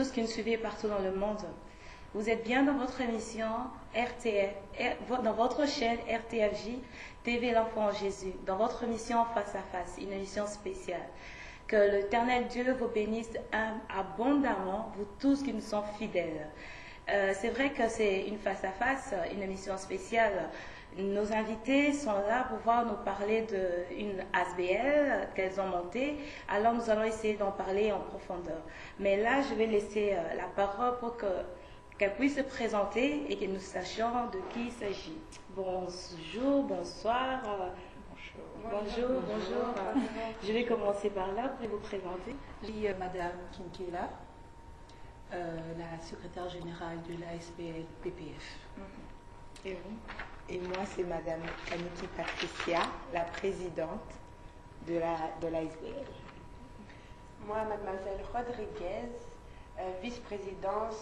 tous qui nous suivez partout dans le monde. Vous êtes bien dans votre émission dans votre chaîne RTFJ, TV L'Enfant Jésus, dans votre émission Face à Face, une émission spéciale. Que l'Éternel Dieu vous bénisse abondamment, vous tous qui nous sommes fidèles. C'est vrai que c'est une face à face, une émission spéciale. Nos invités sont là pour pouvoir nous parler d'une ASBL qu'elles ont montée. Alors nous allons essayer d'en parler en profondeur. Mais là, je vais laisser la parole pour qu'elles puissent se présenter et que nous sachions de qui il s'agit. Bonjour, bonsoir. Bonjour. Je vais commencer par là pour vous présenter. Je suis Madame Kinkela, la secrétaire générale de l'ASBL PPF. Et vous? Et moi, c'est Madame Kaniki Patricia, la présidente de l'ASBL. Moi, Mademoiselle Rodriguez, vice-présidente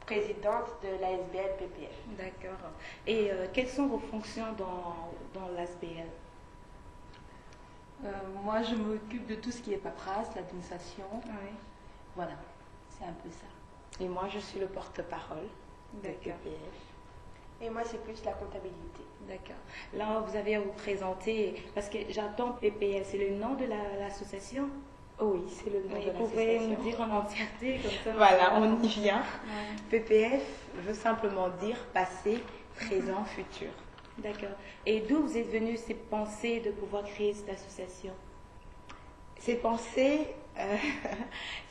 de l'ASBL PPF. D'accord. Et quelles sont vos fonctions dans l'ASBL? Moi, je m'occupe de tout ce qui est paperasse, l'administration. Oui. Voilà, c'est un peu ça. Et moi, je suis le porte-parole de D'accord. PPF. Et moi, c'est plus la comptabilité. D'accord. Là, vous avez à vous présenter, parce que j'entends PPF, c'est le nom de l'association? Oh oui, c'est le nom de Vous pouvez l'association. nous dire en entièreté, comme ça? Voilà, on y vient. Ouais. PPF veut simplement dire passé, présent, futur. D'accord. Et d'où vous êtes venu ces pensées de pouvoir créer cette association? Ces pensées,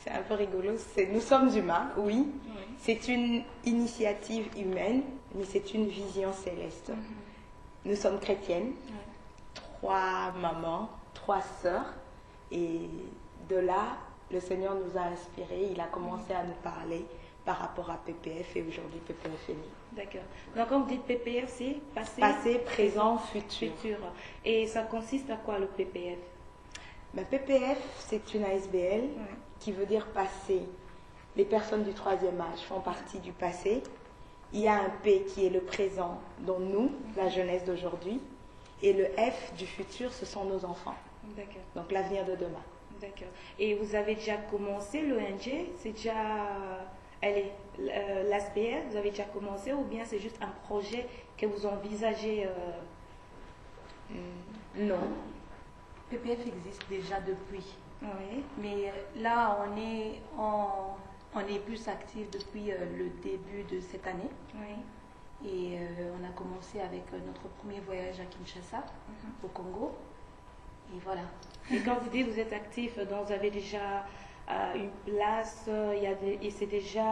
c'est un peu rigolo, nous sommes humains, oui. Oui. C'est une initiative humaine, mais c'est une vision céleste. Nous sommes chrétiennes, 3 mamans, 3 sœurs, et de là, le Seigneur nous a inspirés, il a commencé à nous parler par rapport à PPF, et aujourd'hui PPF est né. D'accord. Donc quand vous dites PPF, c'est Passé, présent, futur. Et ça consiste à quoi le PPF? Ben, PPF, c'est une ASBL qui veut dire passé. Les personnes du 3e âge font partie du passé. Il y a un P qui est le présent, dont nous, la jeunesse d'aujourd'hui. Et le F du futur, ce sont nos enfants. D'accord. Donc l'avenir de demain. D'accord. Et vous avez déjà commencé l'ONG? C'est déjà... l'ASBL, vous avez déjà commencé ou bien c'est juste un projet que vous envisagez? Non. PPF existe déjà depuis. Oui. Mais là, on est plus actif depuis le début de cette année. Oui. Et on a commencé avec notre premier voyage à Kinshasa, au Congo. Et voilà. Et quand vous dites que vous êtes actif, donc vous avez déjà une place, et c'est déjà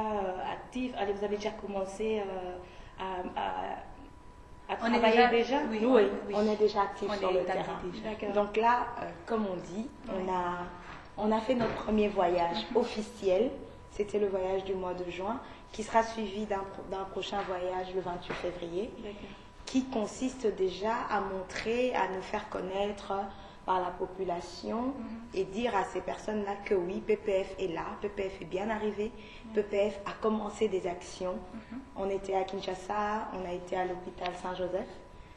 actif, allez, vous avez déjà commencé à travailler déjà? Oui, Oui, on est déjà actifs On sur est le établi terrain. déjà. D'accord. Donc là, comme on dit, on a fait notre premier voyage officiel. C'était le voyage du mois de juin, qui sera suivi d'un prochain voyage le 28 février, D'accord. qui consiste déjà à montrer, à nous faire connaître par la population et dire à ces personnes-là que oui, PPF est là, PPF est bien arrivé, PPF a commencé des actions. On était à Kinshasa, on a été à l'hôpital Saint-Joseph,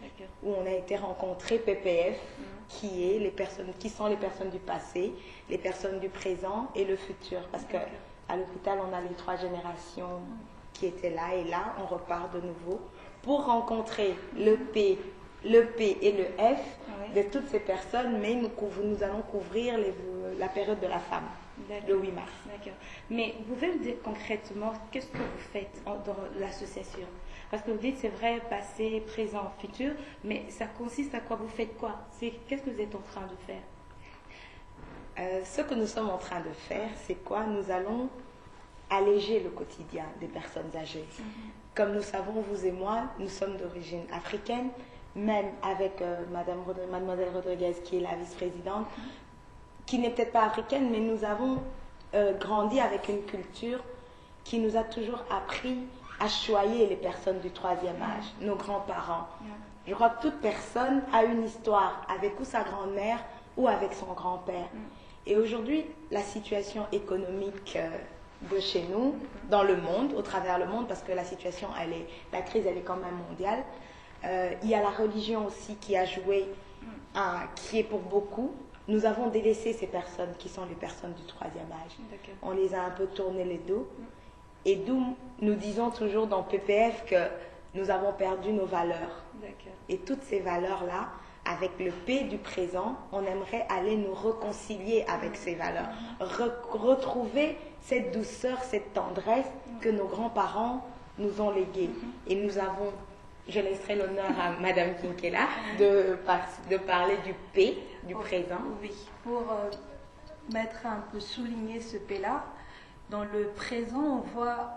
D'accord. où on a été rencontrer PPF, qui sont les personnes du passé, les personnes du présent et le futur. Parce que à l'hôpital, on a les 3 générations qui étaient là, et là, on repart de nouveau pour rencontrer le P et le F de toutes ces personnes, mais nous allons couvrir la période de la femme, le 8 mars. D'accord. Mais vous pouvez me dire concrètement qu'est-ce que vous faites dans l'association? Parce que vous dites c'est vrai, passé, présent, futur, mais ça consiste à quoi? Vous faites quoi? Qu'est-ce que vous êtes en train de faire? Ce que nous sommes en train de faire, c'est quoi? Nous allons alléger le quotidien des personnes âgées. Comme nous savons, vous et moi, nous sommes d'origine africaine, même avec Mademoiselle Rodriguez, qui est la vice-présidente, qui n'est peut-être pas africaine, mais nous avons grandi avec une culture qui nous a toujours appris à choyer les personnes du 3e âge, nos grands-parents. Je crois que toute personne a une histoire avec ou sa grand-mère ou avec son grand-père. Et aujourd'hui, la situation économique de chez nous, dans le monde, au travers le monde, parce que la situation, la crise, elle est quand même mondiale. Il y a la religion aussi qui a joué, qui est pour beaucoup nous avons délaissé ces personnes qui sont les personnes du troisième âge. D'accord. On les a un peu tourné les dos. Et d'où nous disons toujours dans PPF que nous avons perdu nos valeurs. D'accord. Et toutes ces valeurs-là, avec le P du présent, on aimerait aller nous réconcilier avec ces valeurs. Retrouver cette douceur, cette tendresse que nos grands-parents nous ont léguée. Et nous avons, je laisserai l'honneur à Madame Kinkela de parler du P du présent. Oui, pour mettre un peu souligner ce P-là, dans le présent, on voit,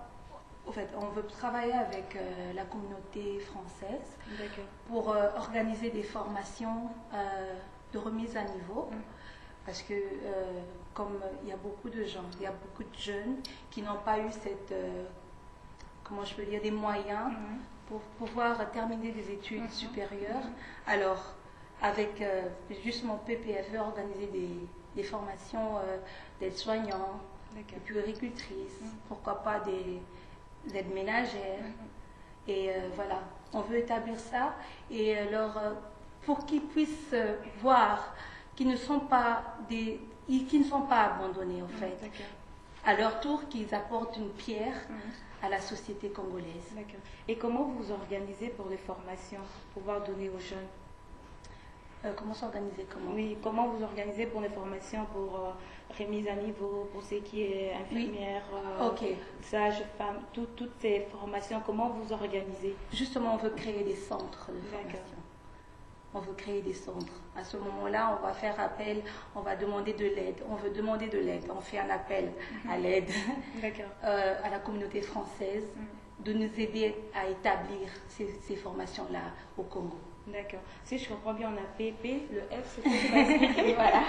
en fait, on veut travailler avec la communauté française D'accord. pour organiser des formations de remise à niveau. Parce que, comme il y a beaucoup de gens, il y a beaucoup de jeunes qui n'ont pas eu cette, comment je peux dire, des moyens pour pouvoir terminer des études supérieures. Alors, avec justement PPF, organiser des formations d'aides-soignants, D'accord. de puéricultrices, pourquoi pas des aides ménagères. Et voilà, on veut établir ça et pour qu'ils puissent voir qu'ils ne sont pas abandonnés en fait. D'accord. À leur tour, qu'ils apportent une pierre à la société congolaise. D'accord. Et comment vous vous organisez pour les formations, pour pouvoir donner aux jeunes? Comment s'organiser, comment? Oui, comment vous organisez pour les formations, pour remise à niveau, pour ce qui est infirmière, Ok. sage-femme, toutes ces formations, comment vous organisez? Justement, on veut créer des centres de formation. On veut créer des centres. À ce moment-là, on va faire appel, on va demander de l'aide. On veut demander de l'aide. On fait un appel à l'aide à la communauté française de nous aider à établir ces formations-là au Congo. D'accord. Si je comprends bien, on a PP, le F, c'est quoi? Voilà.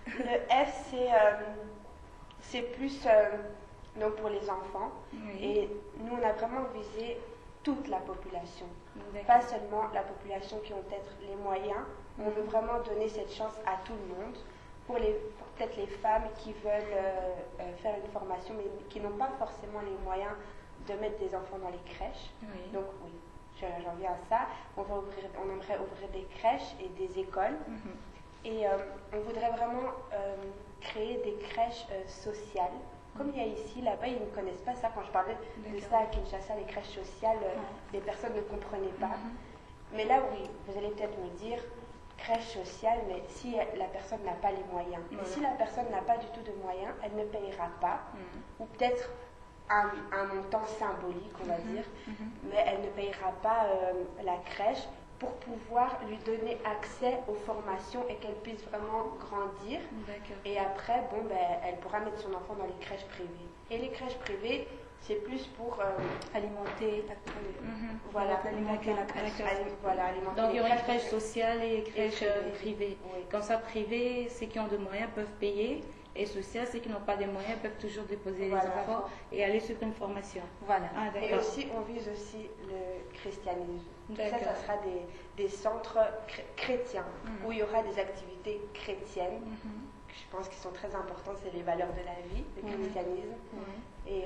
Le F, c'est plus donc pour les enfants. Oui. Et nous, on a vraiment visé toute la population. D'accord. Pas seulement la population qui ont peut-être les moyens. On veut vraiment donner cette chance à tout le monde. Pour peut-être les femmes qui veulent faire une formation, mais qui n'ont pas forcément les moyens de mettre des enfants dans les crèches. Oui. Donc oui, j'en viens à ça. On aimerait ouvrir des crèches et des écoles. Et on voudrait vraiment créer des crèches sociales. Comme il y a ici, là-bas, ils ne connaissent pas ça. Quand je parlais de ça à Kinshasa, les crèches sociales, les personnes ne comprenaient pas. Mais là, oui, vous allez peut-être me dire, crèche sociale, mais si la personne n'a pas les moyens. Et si la personne n'a pas du tout de moyens, elle ne payera pas. Ou peut-être un montant symbolique, on va dire, mais elle ne payera pas la crèche pour pouvoir lui donner accès aux formations et qu'elle puisse vraiment grandir. D'accord. Et après, elle pourra mettre son enfant dans les crèches privées. Et les crèches privées, c'est plus pour Alimenter voilà, alimenter la crèche. Alimenter Donc il y les aura une crèches. crèche sociale et crèche privée. Oui. Comme ça, privée, ceux qui ont des moyens peuvent payer. Et social, ceux qui n'ont pas de moyens peuvent toujours déposer Voilà. les enfants et aller sur une formation. Voilà. Ah, Et d'accord. aussi, on vise aussi le christianisme. Ça D'accord. sera des centres chrétiens où il y aura des activités chrétiennes. Je pense qu'ils sont très importantes, c'est les valeurs de la vie, le christianisme. Et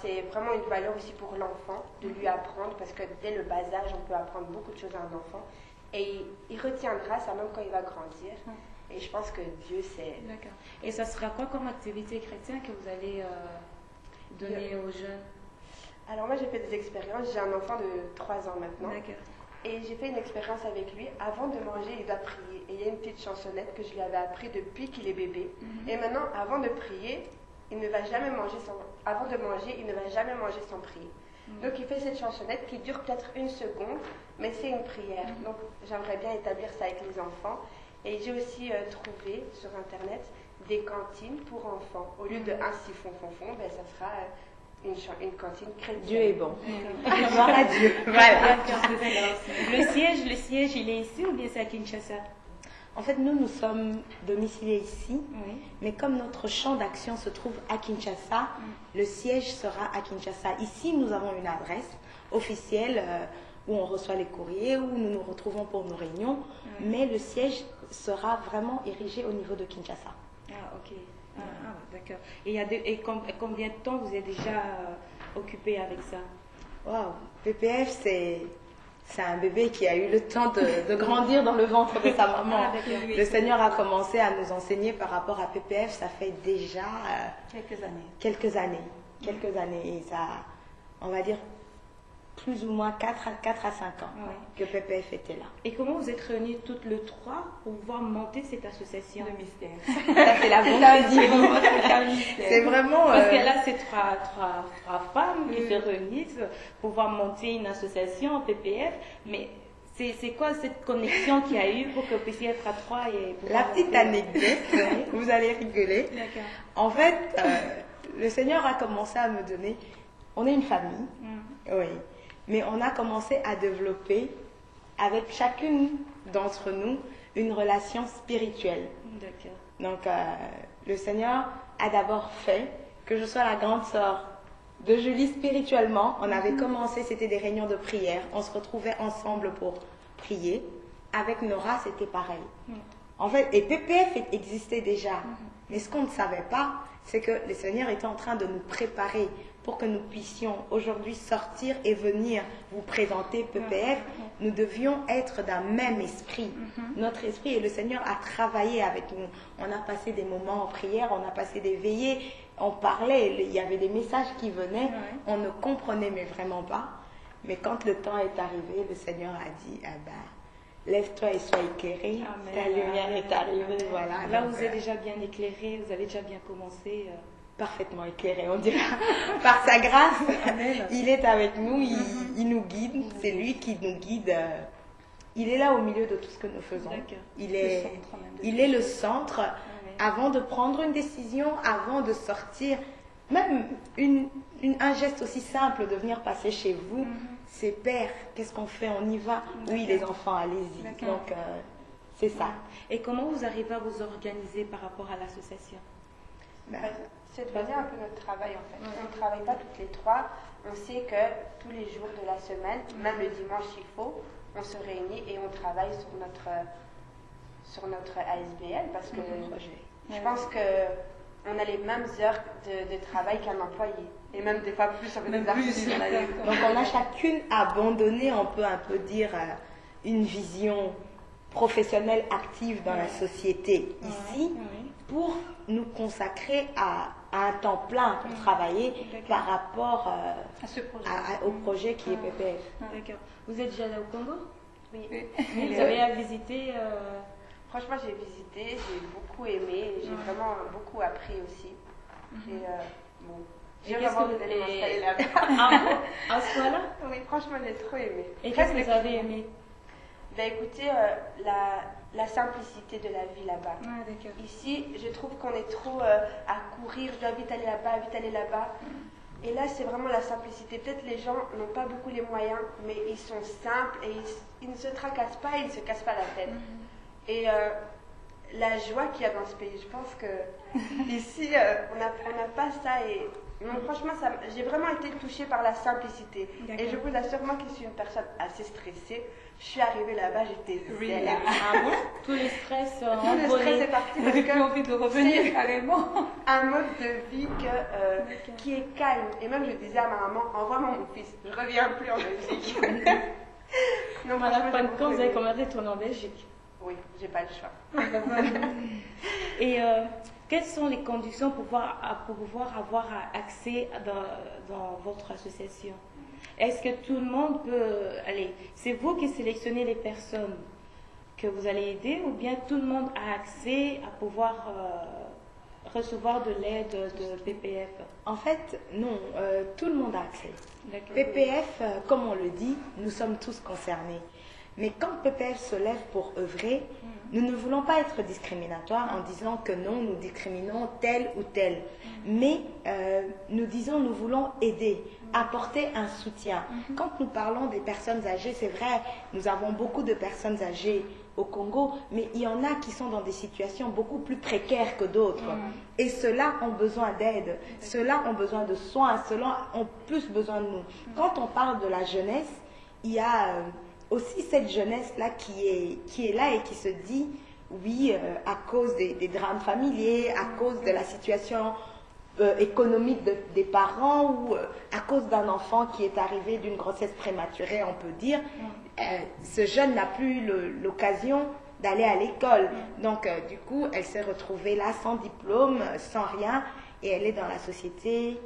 c'est vraiment une valeur aussi pour l'enfant de lui apprendre, parce que dès le bas âge, on peut apprendre beaucoup de choses à un enfant. Et il retiendra ça même quand il va grandir. Et je pense que Dieu, c'est... D'accord. Et ça sera quoi comme activité chrétienne que vous allez donner aux jeunes? Alors moi, j'ai fait des expériences. J'ai un enfant de 3 ans maintenant. D'accord. Et j'ai fait une expérience avec lui. Avant de manger, il doit prier. Et il y a une petite chansonnette que je lui avais appris depuis qu'il est bébé. Et maintenant, avant de prier, il ne va jamais manger sans... Avant de manger, il ne va jamais manger sans prier. Donc il fait cette chansonnette qui dure peut-être 1 seconde, mais c'est une prière. Donc j'aimerais bien établir ça avec les enfants. Et j'ai aussi trouvé sur Internet des cantines pour enfants. Au lieu de un siphon fonfon, ça sera une cantine chrétienne. Dieu est bon. Gloire à Dieu. Voilà. Le siège, il est ici ou bien c'est à Kinshasa? En fait, nous sommes domiciliés ici, Oui. mais comme notre champ d'action se trouve à Kinshasa, le siège sera à Kinshasa. Ici, nous avons une adresse officielle où on reçoit les courriers, où nous nous retrouvons pour nos réunions, mais le siège sera vraiment érigé au niveau de Kinshasa. Ah, ok. D'accord. Et combien de temps vous êtes déjà occupé avec ça? Wow, PPF, c'est un bébé qui a eu le temps de grandir dans le ventre de sa maman. Ah, d'accord, oui. Le Seigneur a commencé à nous enseigner par rapport à PPF, ça fait déjà Quelques années. quelques années. Et ça, on va dire, plus ou moins 4 à 5 ans Ouais. que PPF était là. Et comment vous êtes réunis toutes les trois pour pouvoir monter cette association? Le mystère. Ça, c'est la bonté divine. C'est un mystère. C'est vraiment... Parce que là, c'est trois femmes qui se réunissent pour pouvoir monter une association PPF, mais c'est quoi cette connexion qu'il y a eu pour que vous puissiez être à trois et pouvoir La petite monter? anecdote, vous allez rigoler. D'accord. En fait, le Seigneur a commencé à me donner... On est une famille, oui. Mais on a commencé à développer avec chacune d'entre nous une relation spirituelle. D'accord. Donc, le Seigneur a d'abord fait que je sois la grande sœur de Julie spirituellement. On avait commencé, c'était des réunions de prière. On se retrouvait ensemble pour prier. Avec Nora, c'était pareil. En fait, et PPF existait déjà. Mais ce qu'on ne savait pas, c'est que le Seigneur était en train de nous préparer pour que nous puissions aujourd'hui sortir et venir vous présenter PPF. Nous devions être d'un même esprit. Notre esprit, et le Seigneur a travaillé avec nous. On a passé des moments en prière, on a passé des veillées, on parlait, il y avait des messages qui venaient, on ne comprenait mais vraiment pas. Mais quand le temps est arrivé, le Seigneur a dit, ah ben, lève-toi et sois éclairé. Amen. Ta lumière est arrivée, voilà. Là, Donc, vous êtes déjà bien éclairé, vous avez déjà bien commencé. parfaitement éclairé, on dira. Par sa grâce, Amen. il est avec nous, il nous guide, c'est lui qui nous guide. Il est là au milieu de tout ce que nous faisons. D'accord. Il Le est, centre même de il est le centre. Amen. Avant de prendre une décision, avant de sortir, même un geste aussi simple de venir passer chez vous, c'est Père, qu'est-ce qu'on fait? On y va? Oui, les enfants, allez-y. D'accord. Donc, c'est ça. Et comment vous arrivez à vous organiser par rapport à l'association? Ben, C'est de faisait un peu notre travail en fait. On ne travaille pas toutes les trois. On sait que tous les jours de la semaine, même le dimanche s'il faut, on se réunit et on travaille sur notre ASBL parce que je pense que on a les mêmes heures de travail qu'un employé. Et même des fois plus, on fait des heures supplémentaires. Donc on a chacune abandonné, on peut un peu dire, une vision professionnelle active dans la société ici pour nous consacrer à un temps plein pour travailler par rapport à ce projet. au projet qui est PPF. D'accord. Vous êtes déjà allé au Congo? Oui. Vous avez visité Franchement, j'ai visité, j'ai beaucoup aimé, j'ai vraiment beaucoup appris aussi. Et bon, Et j'ai qu'est-ce vraiment que voulu vous- m'installer là-bas. Ah bon? À ce point-là? Oui, franchement, j'ai trop aimé. Et qu'est-ce que vous avez aimé? Ben écoutez, la simplicité de la vie là-bas. Ah, d'accord. Ici, je trouve qu'on est trop à courir, je dois vite aller là-bas, vite aller là-bas. Et là, c'est vraiment la simplicité. Peut-être les gens n'ont pas beaucoup les moyens, mais ils sont simples et ils ne se tracassent pas, ils ne se cassent pas la tête. Et la joie qu'il y a dans ce pays, je pense que ici, on n'a pas ça. Et non, franchement, j'ai vraiment été touchée par la simplicité. D'accord. Et je vous assure, moi qui suis une personne assez stressée, je suis arrivée là-bas, j'étais zen. Ah bon? Tout le stress Tout le stress est envolé. parti Vous parce n'avez plus que envie de revenir carrément. un mode de vie qui est calme. Et même je disais à ma maman, envoie-moi mon fils, je reviens plus en Belgique. Non, À la franchement, fin j'ai de beaucoup compte, vous avez aimé. commencé à retourner en Belgique. Oui, j'ai pas le choix. Et quelles sont les conditions pour pouvoir avoir accès dans votre association? Est-ce que tout le monde peut... Allez, c'est vous qui sélectionnez les personnes que vous allez aider ou bien tout le monde a accès à pouvoir recevoir de l'aide de PPF? En fait, non, tout le monde a accès. D'accord. PPF, comme on le dit, nous sommes tous concernés. Mais quand PPF se lève pour œuvrer, nous ne voulons pas être discriminatoires en disant que non, nous discriminons tel ou tel. Mais nous disons, nous voulons aider, apporter un soutien. Quand nous parlons des personnes âgées, c'est vrai, nous avons beaucoup de personnes âgées au Congo, mais il y en a qui sont dans des situations beaucoup plus précaires que d'autres. Et ceux-là ont besoin d'aide, ceux-là ont besoin de soins, ceux-là ont plus besoin de nous. Quand on parle de la jeunesse, il y a aussi cette jeunesse-là qui est là et qui se dit, oui, à cause des drames familiers, à cause de la situation économique des parents ou à cause d'un enfant qui est arrivé d'une grossesse prématurée, on peut dire, ce jeune n'a plus eu l'occasion d'aller à l'école. Donc, du coup, elle s'est retrouvée là sans diplôme, sans rien, et elle est dans la société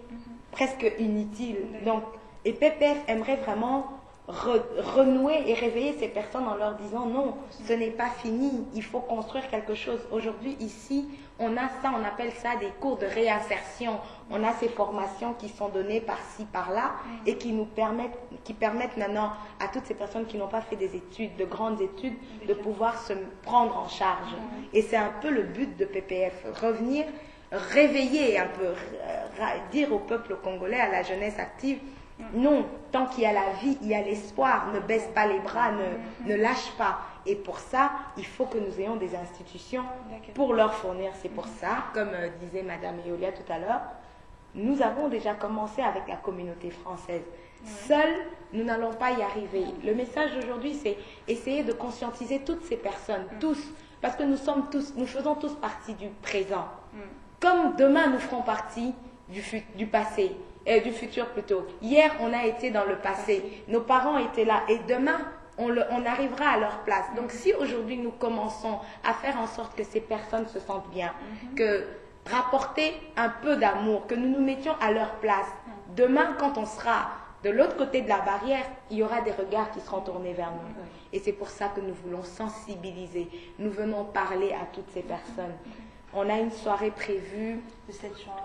presque inutile. Donc, et PPF aimerait vraiment renouer et réveiller ces personnes en leur disant non, ce n'est pas fini, il faut construire quelque chose. Aujourd'hui, ici, on a ça, on appelle ça des cours de réinsertion. On a ces formations qui sont données par-ci, par-là et qui permettent maintenant à toutes ces personnes qui n'ont pas fait des études, de grandes études, de pouvoir se prendre en charge. Et c'est un peu le but de PPF, revenir, réveiller un peu, dire au peuple congolais, à la jeunesse active, non, tant qu'il y a la vie, il y a l'espoir, ne baisse pas les bras, ne lâche pas. Et pour ça, il faut que nous ayons des institutions pour leur fournir. C'est pour ça, comme disait Madame Eolia tout à l'heure, nous avons déjà commencé avec la communauté française. Seuls, nous n'allons pas y arriver. Le message d'aujourd'hui, c'est essayer de conscientiser toutes ces personnes, tous, parce que nous faisons tous partie du présent. Comme demain, nous ferons partie du passé. Du futur plutôt. Hier, on a été dans le passé. Nos parents étaient là. Et demain, on arrivera à leur place. Donc, si aujourd'hui, nous commençons à faire en sorte que ces personnes se sentent bien, que rapporter un peu d'amour, que nous nous mettions à leur place, demain, quand on sera de l'autre côté de la barrière, il y aura des regards qui seront tournés vers nous. Et c'est pour ça que nous voulons sensibiliser. Nous venons parler à toutes ces personnes. On a une soirée prévue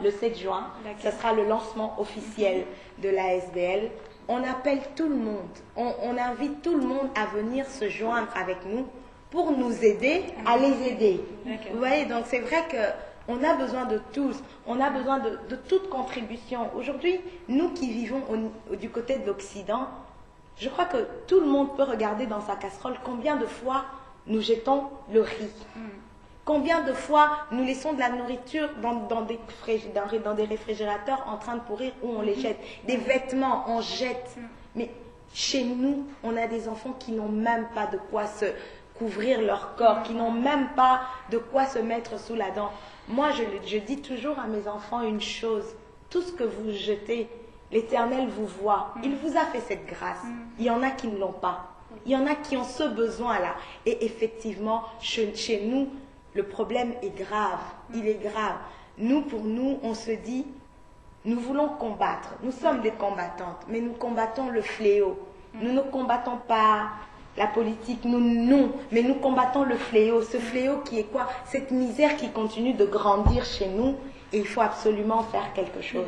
le 7 juin. Ce sera le lancement officiel de la SBL. On appelle tout le monde. On invite tout le monde à venir se joindre avec nous pour nous aider à les aider. Vous voyez, donc c'est vrai qu'on a besoin de tous. On a besoin de toute contribution. Aujourd'hui, nous qui vivons du côté de l'Occident, je crois que tout le monde peut regarder dans sa casserole combien de fois nous jetons le riz. Combien de fois nous laissons de la nourriture dans des réfrigérateurs en train de pourrir où on les jette. Des vêtements, on jette. Mais chez nous, on a des enfants qui n'ont même pas de quoi se couvrir leur corps, qui n'ont même pas de quoi se mettre sous la dent. Moi, je dis toujours à mes enfants une chose. Tout ce que vous jetez, l'Éternel vous voit. Il vous a fait cette grâce. Il y en a qui ne l'ont pas. Il y en a qui ont ce besoin-là. Et effectivement, chez nous, le problème est grave, il est grave. Pour nous, on se dit, nous voulons combattre. Nous sommes des combattantes, mais nous combattons le fléau. Nous ne combattons pas la politique, non, mais nous combattons le fléau. Ce fléau qui est quoi? Cette misère qui continue de grandir chez nous et il faut absolument faire quelque chose.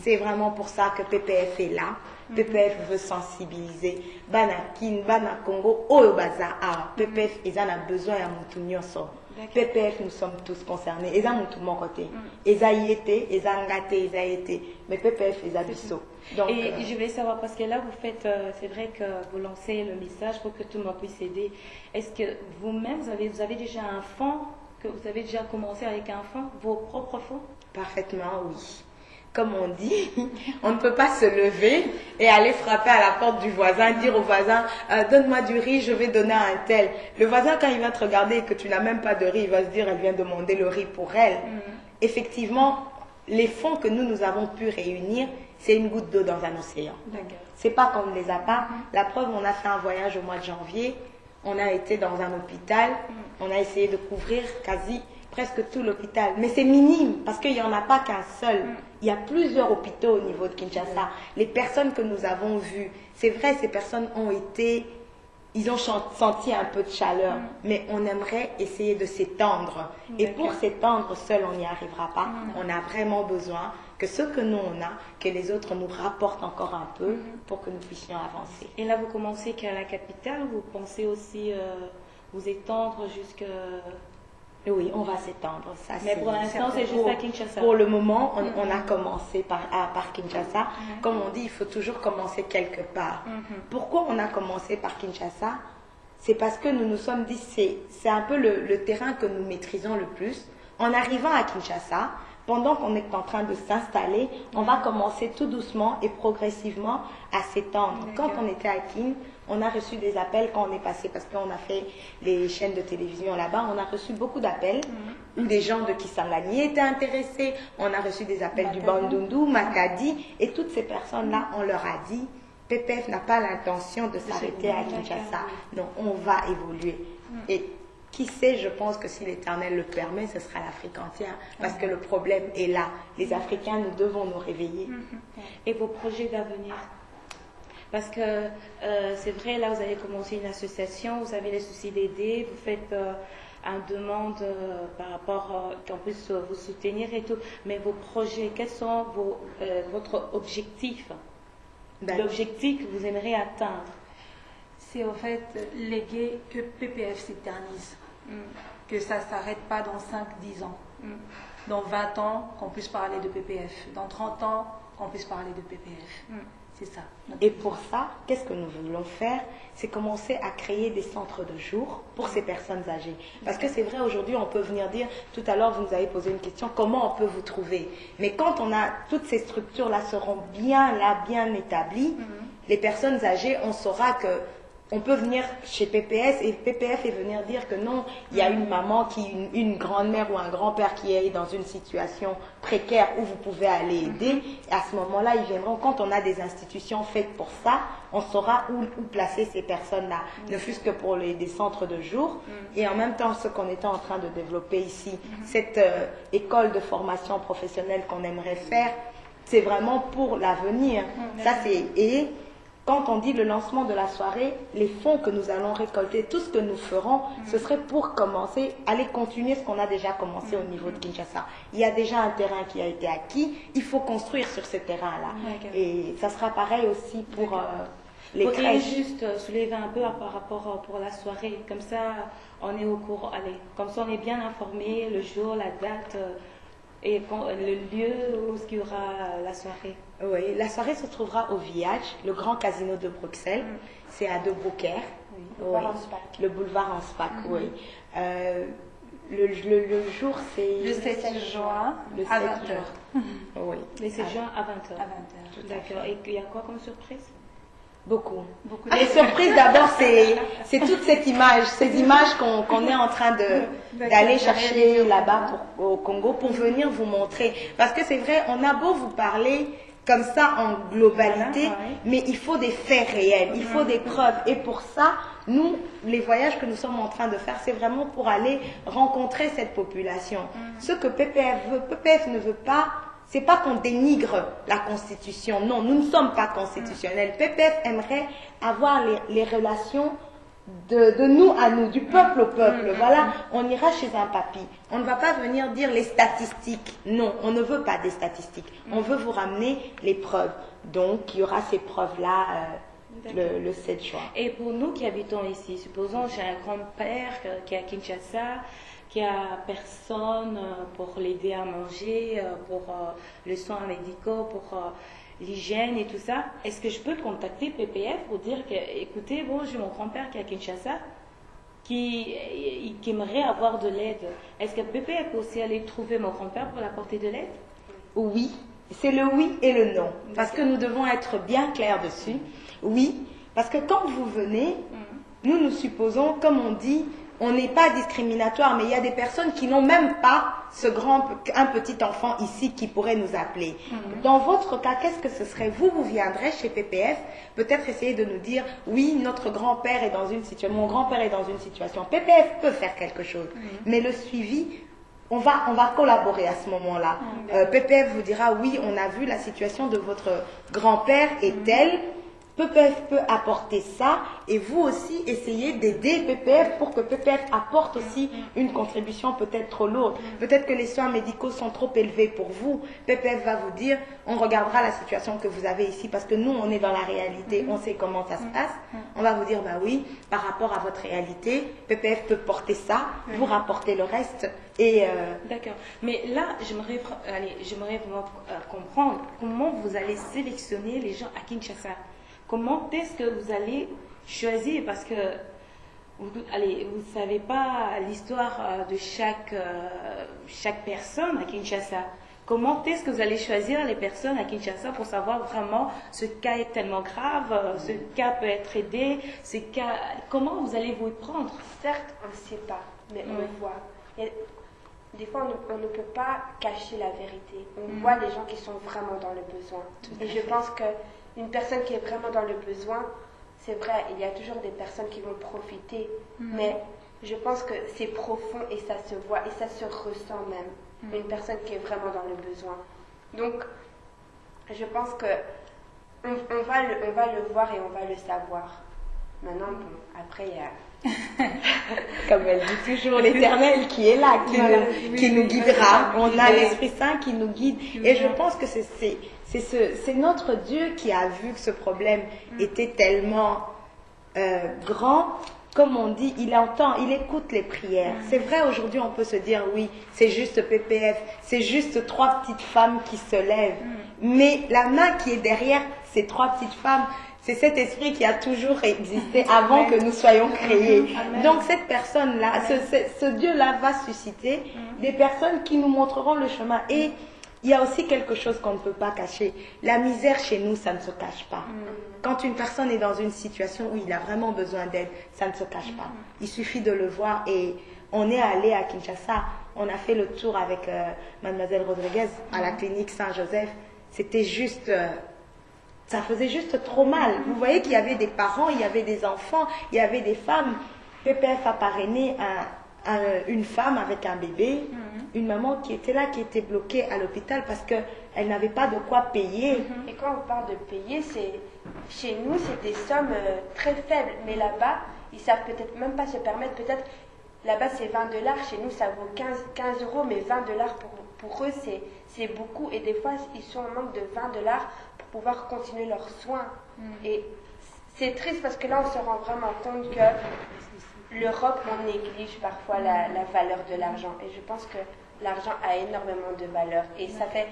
C'est vraiment pour ça que PPF est là. PPF veut sensibiliser. Bana Kin, Bana Congo, Oyo Baza A. PPF, ils en ont besoin à Moutounioso. PPF, nous sommes tous concernés. Ils ont tout mon côté. Ils ont été, ils ont gâté, ils ont été. Mais PPF, ils ont bisso. Et je voulais savoir, parce que là, vous faites, c'est vrai que vous lancez le message pour que tout le monde puisse aider. Est-ce que vous-même, vous avez déjà un fonds, que vous avez déjà commencé avec un fonds, vos propres fonds? Parfaitement, oui. Comme on dit, on ne peut pas se lever et aller frapper à la porte du voisin, dire au voisin, donne-moi du riz, je vais donner à un tel. Le voisin, quand il va te regarder et que tu n'as même pas de riz, il va se dire, elle vient demander le riz pour elle. Effectivement, les fonds que nous avons pu réunir, c'est une goutte d'eau dans un océan. C'est pas qu'on ne les a pas. La preuve, on a fait un voyage au mois de janvier, on a été dans un hôpital, on a essayé de couvrir presque tout l'hôpital. Mais c'est minime, parce qu'il n'y en a pas qu'un seul. Il y a plusieurs hôpitaux au niveau de Kinshasa. Les personnes que nous avons vues, c'est vrai, ces personnes ils ont senti un peu de chaleur, mais on aimerait essayer de s'étendre. Et pour s'étendre, seul, on n'y arrivera pas. On a vraiment besoin que ce que nous, on a, que les autres nous rapportent encore un peu pour que nous puissions avancer. Et là, vous commencez qu'à la capitale, ou vous pensez aussi vous étendre jusqu'à... Oui, on va s'étendre. Mais pour l'instant, c'est juste à Kinshasa. Pour le moment, on a commencé par Kinshasa. Comme on dit, il faut toujours commencer quelque part. Pourquoi on a commencé par Kinshasa? C'est parce que nous nous sommes dit, c'est un peu le terrain que nous maîtrisons le plus. En arrivant à Kinshasa, pendant qu'on est en train de s'installer, on va commencer tout doucement et progressivement à s'étendre. Quand on était à Kin, on a reçu des appels quand on est passé, parce qu'on a fait les chaînes de télévision là-bas, on a reçu beaucoup d'appels où des gens de Kisangani étaient intéressés, on a reçu des appels du Bandundu, Matadi, et toutes ces personnes-là, on leur a dit, PPF n'a pas l'intention de s'arrêter à Kinshasa. Non, on va évoluer. Et qui sait, je pense que si l'Éternel le permet, ce sera l'Afrique entière. Parce que le problème est là. Les Africains, nous devons nous réveiller. Et vos projets d'avenir? Parce que c'est vrai, là, vous avez commencé une association, vous avez les soucis d'aider, vous faites une demande par rapport qu'on puisse vous soutenir et tout. Mais vos projets, quels sont votre objectif? L'objectif que vous aimeriez atteindre? C'est en fait léguer que PPF s'éternise, que ça ne s'arrête pas dans 5-10 ans. Dans 20 ans, qu'on puisse parler de PPF. Dans 30 ans, qu'on puisse parler de PPF. C'est ça. Et pour ça, qu'est-ce que nous voulons faire? C'est commencer à créer des centres de jour pour ces personnes âgées. Parce que c'est vrai, aujourd'hui, on peut venir dire, tout à l'heure, vous nous avez posé une question, comment on peut vous trouver? Mais quand on a, toutes ces structures-là seront bien là, bien établies, les personnes âgées, on saura que on peut venir chez PPS et PPF et venir dire que non, il y a une maman, une grand-mère ou un grand-père qui est dans une situation précaire où vous pouvez aller aider. Et à ce moment-là, ils viendront. Quand on a des institutions faites pour ça, on saura où placer ces personnes-là, ne fût-ce que pour des centres de jour. Et en même temps, ce qu'on était en train de développer ici, cette école de formation professionnelle qu'on aimerait faire, c'est vraiment pour l'avenir. Ça, c'est... Quand on dit le lancement de la soirée, les fonds que nous allons récolter, tout ce que nous ferons, ce serait pour commencer, aller continuer ce qu'on a déjà commencé au niveau de Kinshasa. Il y a déjà un terrain qui a été acquis, il faut construire sur ce terrain-là. Et ça sera pareil aussi pour les crèches. Pourriez juste soulever un peu par rapport pour la soirée, comme ça on est au courant, comme ça on est bien informé, le jour, la date et le lieu où il y aura la soirée. Oui, la soirée se trouvera au Village, le grand casino de Bruxelles. C'est à De Beaucaire. Le boulevard Anspach, oui. Le jour, c'est... Le 7 juin à 20h. Oui. Le 7 juin à 20h. À 20h. D'accord. Et il y a quoi comme surprise? Beaucoup. Les surprises, d'abord, c'est toute cette image, ces images qu'on est en train d'aller chercher là-bas au Congo pour venir vous montrer. Parce que c'est vrai, on a beau vous parler comme ça en globalité, mais il faut des faits réels, il faut des preuves. Et pour ça, nous, les voyages que nous sommes en train de faire, c'est vraiment pour aller rencontrer cette population. Ce que PPF veut, PPF ne veut pas... C'est pas qu'on dénigre la Constitution. Non, nous ne sommes pas constitutionnels. PPF aimerait avoir les relations de nous à nous, du peuple au peuple. Voilà, on ira chez un papy. On ne va pas venir dire les statistiques. Non, on ne veut pas des statistiques. On veut vous ramener les preuves. Donc, il y aura ces preuves-là le 7 juin. Et pour nous qui habitons ici, supposons j'ai un grand-père qui est à Kinshasa, qui a personne pour l'aider à manger, pour les soins médicaux, pour l'hygiène et tout ça. Est-ce que je peux contacter PPF pour dire que, écoutez, bon, j'ai mon grand-père qui est à Kinshasa, qui aimerait avoir de l'aide. Est-ce que PPF peut aussi aller trouver mon grand-père pour l'apporter de l'aide? Oui, c'est le oui et le non. Parce que nous devons être bien clairs dessus. Oui, parce que quand vous venez, nous supposons, comme on dit, on n'est pas discriminatoire, mais il y a des personnes qui n'ont même pas un petit enfant ici qui pourrait nous appeler. Dans votre cas, qu'est-ce que ce serait? Vous viendrez chez PPF, peut-être essayer de nous dire, oui, notre grand-père est dans une situation, mon grand-père est dans une situation. PPF peut faire quelque chose, mais le suivi, on va collaborer à ce moment-là. PPF vous dira, oui, on a vu la situation de votre grand-père est telle. PPF peut apporter ça et vous aussi essayez d'aider PPF pour que PPF apporte aussi une contribution peut-être trop lourde. Peut-être que les soins médicaux sont trop élevés pour vous. PPF va vous dire, on regardera la situation que vous avez ici parce que nous, on est dans la réalité, on sait comment ça se passe. On va vous dire, bah oui, par rapport à votre réalité, PPF peut porter ça, vous rapporter le reste. Et D'accord. Mais là, j'aimerais vraiment comprendre comment vous allez sélectionner les gens à Kinshasa. Comment est-ce que vous allez choisir? Parce que vous ne savez pas l'histoire de chaque personne à Kinshasa. Comment est-ce que vous allez choisir les personnes à Kinshasa pour savoir vraiment ce cas est tellement grave, ce cas peut être aidé, ce cas, comment vous allez vous y prendre? Certes, on ne sait pas, mais on le voit. Et des fois, on ne peut pas cacher la vérité. On voit les gens qui sont vraiment dans le besoin. Et je pense qu'une personne qui est vraiment dans le besoin, c'est vrai, il y a toujours des personnes qui vont profiter, mais je pense que c'est profond et ça se voit et ça se ressent même. Une personne qui est vraiment dans le besoin. Donc, je pense que on va le voir et on va le savoir. Maintenant, bon, après, il y a... Comme elle dit toujours, l'Éternel qui est là, qui nous guidera. On a l'Esprit Saint qui nous guide. Et je pense que c'est notre Dieu qui a vu que ce problème était tellement grand. Comme on dit, il entend, il écoute les prières. C'est vrai, aujourd'hui, on peut se dire, oui, c'est juste PPF, c'est juste 3 petites femmes qui se lèvent. Mais la main qui est derrière ces 3 petites femmes, c'est cet esprit qui a toujours existé avant que nous soyons créés. Donc cette personne-là, ce Dieu-là va susciter des personnes qui nous montreront le chemin. Et il y a aussi quelque chose qu'on ne peut pas cacher. La misère chez nous, ça ne se cache pas. Quand une personne est dans une situation où il a vraiment besoin d'aide, ça ne se cache pas. Il suffit de le voir. Et on est allé à Kinshasa, on a fait le tour avec Mademoiselle Rodriguez à la clinique Saint-Joseph. C'était juste... ça faisait juste trop mal. Vous voyez qu'il y avait des parents, il y avait des enfants, il y avait des femmes. PPF a parrainé une femme avec un bébé, une maman qui était là, qui était bloquée à l'hôpital parce qu'elle n'avait pas de quoi payer. Et quand on parle de payer, chez nous, c'est des sommes très faibles. Mais là-bas, ils savent peut-être même pas se permettre. Peut-être là-bas, c'est 20 $. Chez nous, ça vaut 15 €, mais 20 $ pour eux, c'est beaucoup. Et des fois, ils sont en manque de 20 $ pour pouvoir continuer leurs soins. Et c'est triste parce que là, on se rend vraiment compte que l'Europe, on néglige parfois la valeur de l'argent. Et je pense que l'argent a énormément de valeur. Et ça fait...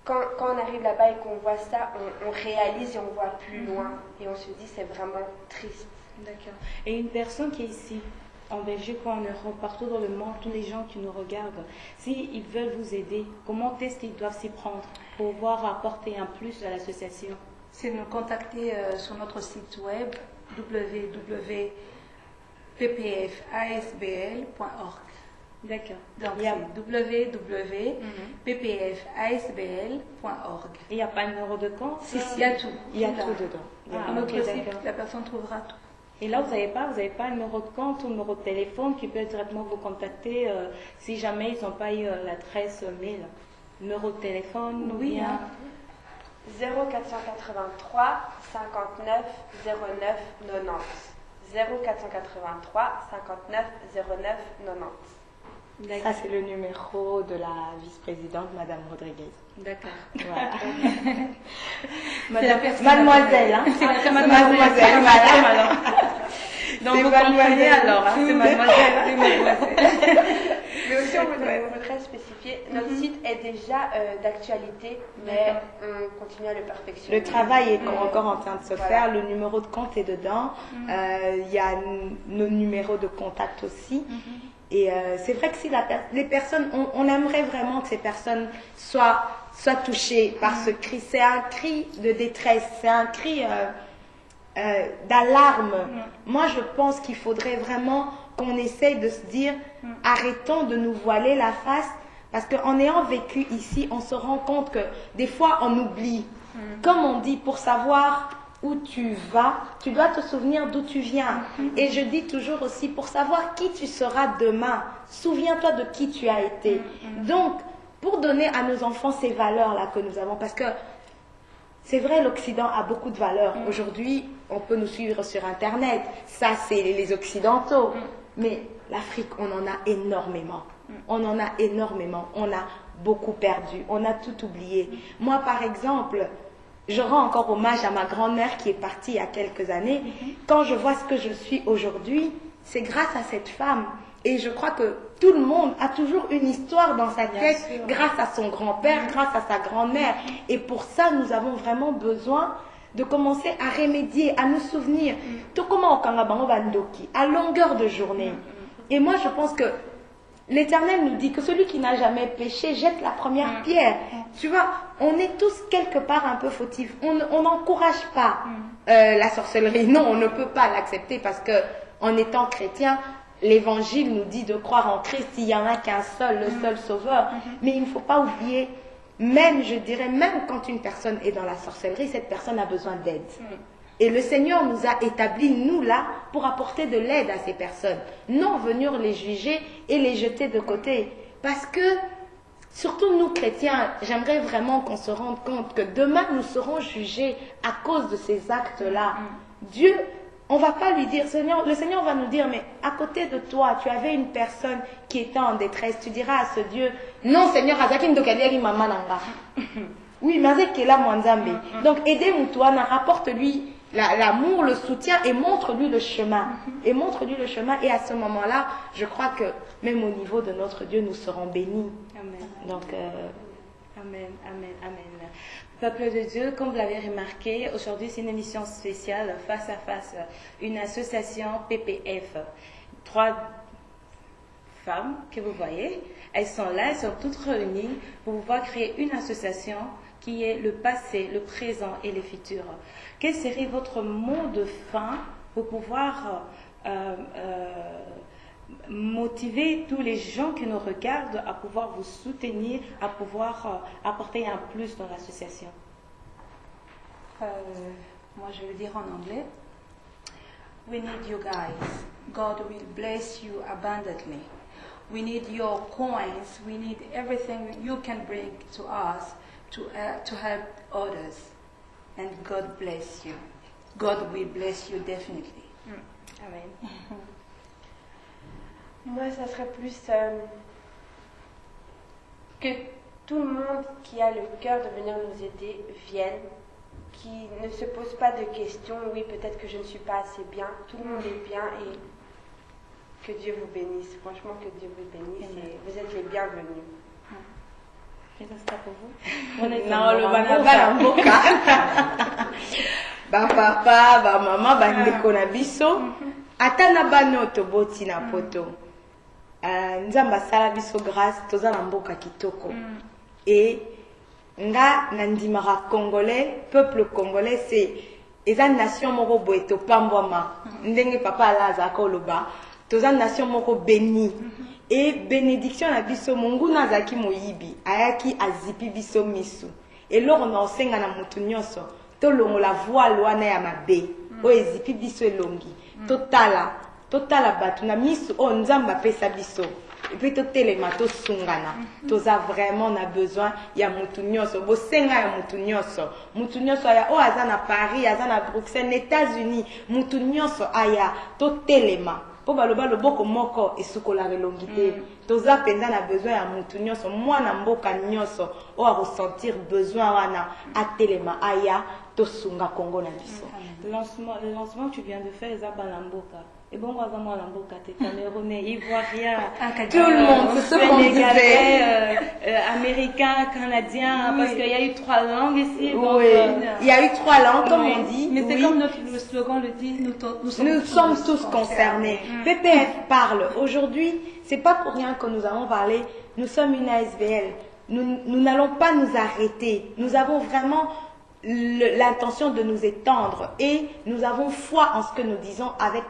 Quand on arrive là-bas et qu'on voit ça, on réalise et on voit plus loin. Et on se dit, c'est vraiment triste. D'accord. Et une personne qui est ici, en Belgique ou en Europe, partout dans le monde, tous les gens qui nous regardent, s'ils veulent vous aider, comment est-ce qu'ils doivent s'y prendre pour pouvoir apporter un plus à l'association? C'est nous contacter sur notre site web www.ppfasbl.org. D'accord. Donc, c'est www.ppfasbl.org. Il n'y a pas de numéro de compte? Si, il y a tout. Il y a tout dedans. Notre site, la personne trouvera tout. Et là, vous n'avez pas un numéro de compte ou un numéro de téléphone qui peut directement vous contacter si jamais ils n'ont pas eu l'adresse mail? Numéro de téléphone? Oui. 0483 59 09 90. 0483 59 09 90. Ça, c'est le numéro de la vice-présidente, Madame Rodriguez. D'accord. Voilà. Mademoiselle, hein? C'est mademoiselle, madame, alors. Donc, vous comprenez alors, hein? C'est mademoiselle. Mais aussi, on voudrait spécifier, notre site est déjà d'actualité, mais on continue à le perfectionner. Le travail est encore en train de se faire, le numéro de compte est dedans, il y a nos numéros de contact aussi. Et c'est vrai que si les personnes, on aimerait vraiment que ces personnes soient touchées par ce cri. C'est un cri de détresse, c'est un cri d'alarme. Moi, je pense qu'il faudrait vraiment qu'on essaye de se dire, arrêtons de nous voiler la face, parce qu'en ayant vécu ici, on se rend compte que des fois, on oublie. Comme on dit, pour savoir où tu vas, tu dois te souvenir d'où tu viens. Et je dis toujours aussi, pour savoir qui tu seras demain, souviens-toi de qui tu as été. Donc, pour donner à nos enfants ces valeurs-là que nous avons, parce que c'est vrai, l'Occident a beaucoup de valeurs. Aujourd'hui, on peut nous suivre sur Internet. Ça, c'est les Occidentaux. Mais l'Afrique, on en a énormément. On en a énormément. On a beaucoup perdu. On a tout oublié. Moi, par exemple... je rends encore hommage à ma grand-mère qui est partie il y a quelques années. Quand je vois ce que je suis aujourd'hui, c'est grâce à cette femme. Et je crois que tout le monde a toujours une histoire dans sa tête, grâce à son grand-père, grâce à sa grand-mère. Et pour ça, nous avons vraiment besoin de commencer à remédier, à nous souvenir. Tout comme au Kangabango Bandoki, à longueur de journée. Et moi, je pense que l'Éternel nous dit que celui qui n'a jamais péché jette la première pierre. Tu vois, on est tous quelque part un peu fautifs. On n'encourage pas la sorcellerie. Non, on ne peut pas l'accepter parce que en étant chrétien, l'Évangile nous dit de croire en Christ. Il n'y en a qu'un seul, le seul Sauveur. Mais il ne faut pas oublier, même, je dirais, même quand une personne est dans la sorcellerie, cette personne a besoin d'aide. Et le Seigneur nous a établis, nous là, pour apporter de l'aide à ces personnes. Non venir les juger et les jeter de côté. Parce que, surtout nous chrétiens, j'aimerais vraiment qu'on se rende compte que demain nous serons jugés à cause de ces actes-là. Dieu, on ne va pas lui dire, Seigneur, le Seigneur va nous dire, mais à côté de toi, tu avais une personne qui était en détresse. Tu diras à ce Dieu, non Seigneur, Azaki Ndokaliari Mama Nanga. Oui, mais Azaki là Mwanzambe. Donc aidez Moutouana, rapporte-lui l'amour, le soutien et montre-lui le chemin. Et montre-lui le chemin. Et à ce moment-là, je crois que même au niveau de notre Dieu, nous serons bénis. Amen. Donc, Amen, amen, amen. Peuple de Dieu, comme vous l'avez remarqué, aujourd'hui c'est une émission spéciale face à face, une association PPF. 3 femmes que vous voyez, elles sont là, elles sont toutes réunies pour pouvoir créer une association qui est le passé, le présent et le futur. Quel serait votre mot de fin pour pouvoir motiver tous les gens qui nous regardent à pouvoir vous soutenir, à pouvoir apporter un plus dans l'association? Moi, je vais dire en anglais. We need you guys. God will bless you abundantly. We need your coins. We need everything you can bring to us to help others. And God bless you. God will bless you definitely. Amen. Moi, ça serait plus que tout le monde qui a le cœur de venir nous aider vienne, qui ne se pose pas de questions. Oui, peut-être que je ne suis pas assez bien. Tout le monde est bien et que Dieu vous bénisse. Franchement, que Dieu vous bénisse et vous êtes les bienvenus. Et ça sera pour vous? non, le banamboka. Ba papa, ba maman, ba ndeko na biso. Ata na bano toboti na poto. Nzamba sala biso grâce toza na mboka kitoko. Et nga nandimara congolais, peuple congolais, c'est eza nation moko boye to pambwama. Ndenge papa ala azaka oloba, toza nation moko béni. Et bénédiction na biso mungu nazaki moyibi, ayaki azipi biso misu. Et lors na osenga na mutu nyonso, to longo la voile wana ya mabe, o ezipi biso elongi. Totala batu na misu o nzamba pesa biso. Et puis totelema to sungana. Toza vraiment na besoin ya mutu nyonso, bo senga ya mutu nyonso. Mutu nyonso aya o aza na Paris, aza na Bruxelles, États-Unis, mutu nyonso aya totelema. Po baloba loboko moko esukola relongi te. Toza penza na besoin ya mutu nyonso, mwana mboka nyonso o a ressentir besoin wana atelema aya tosunga Congo na biso. Le lancement que tu viens de faire, c'est Balamboka. Et bon, moi, Balamboka, t'es Camerounais, Ivoirien, tout le monde, c'est ce qu'on disait. Américain, Canadien, parce qu'il y a eu 3 langues ici. Donc, oui, il y a eu 3 langues, comme on dit. Mais c'est comme le slogan le dit, nous sommes tous concernés. PPF parle. Aujourd'hui, c'est pas pour rien que nous avons parlé. Nous sommes une ASBL. Nous n'allons pas nous arrêter. Nous avons vraiment l'intention de nous étendre et nous avons foi en ce que nous disons. Avec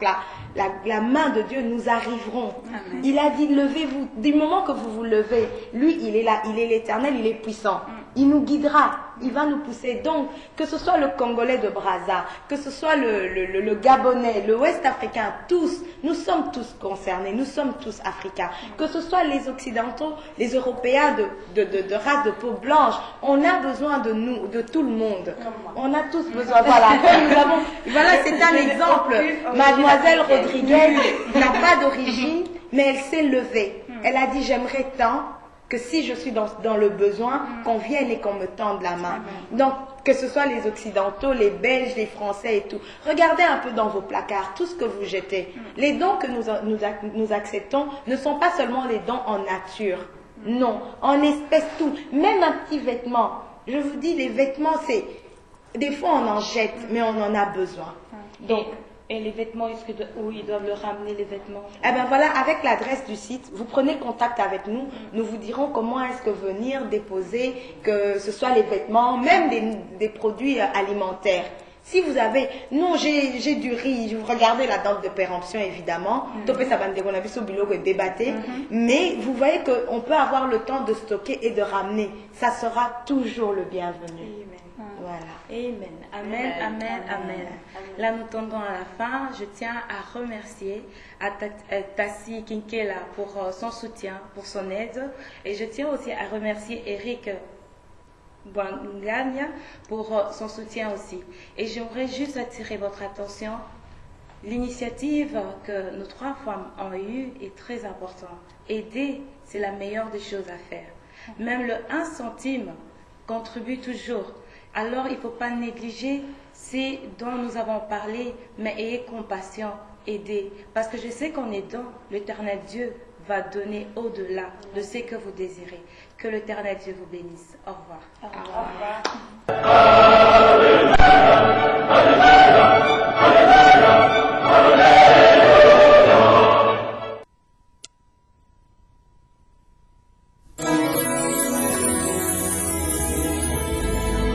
la main de Dieu, nous arriverons. Amen. Il a dit, levez-vous. Du moment que vous vous levez, lui, il est là, il est l'Éternel, il est puissant. Il nous guidera, il va nous pousser. Donc, que ce soit le Congolais de Brazza, que ce soit le Gabonais, le Ouest africain, tous, nous sommes tous concernés, nous sommes tous africains. Que ce soit les Occidentaux, les Européens de race de peau blanche, on a besoin de nous, de tout le monde. On a tous besoin. Voilà, voilà, c'est un exemple. Mademoiselle Rodriguez n'a pas d'origine, mais elle s'est levée. Elle a dit, j'aimerais tant que si je suis dans le besoin, qu'on vienne et qu'on me tende la main. Donc, que ce soit les Occidentaux, les Belges, les Français et tout. Regardez un peu dans vos placards, tout ce que vous jetez. Les dons que nous acceptons ne sont pas seulement les dons en nature. Non, en espèces, tout. Même un petit vêtement. Je vous dis, les vêtements, c'est... Des fois, on en jette, mais on en a besoin. Donc, Et les vêtements, où ils doivent leur ramener les vêtements? Eh bien voilà, avec l'adresse du site, vous prenez contact avec nous. Nous vous dirons comment est-ce que venir déposer, que ce soit les vêtements, même des produits alimentaires. Si vous avez, non, j'ai du riz, vous regardez la date de péremption évidemment, mais vous voyez qu'on peut avoir le temps de stocker et de ramener. Ça sera toujours le bienvenu. Voilà. Amen. Amen, amen, amen. Là, nous tendons à la fin. Je tiens à remercier Tassi Kinkela pour son soutien, pour son aide. Et je tiens aussi à remercier Eric Bouangania pour son soutien aussi. Et j'aimerais juste attirer votre attention. L'initiative que nos 3 femmes ont eue est très importante. Aider, c'est la meilleure des choses à faire. Même le 1 centime contribue toujours. Alors, il ne faut pas négliger ce dont nous avons parlé, mais ayez compassion, aidez. Parce que je sais qu'en aidant, l'Éternel Dieu va donner au-delà de ce que vous désirez. Que l'Éternel Dieu vous bénisse. Au revoir. Au revoir.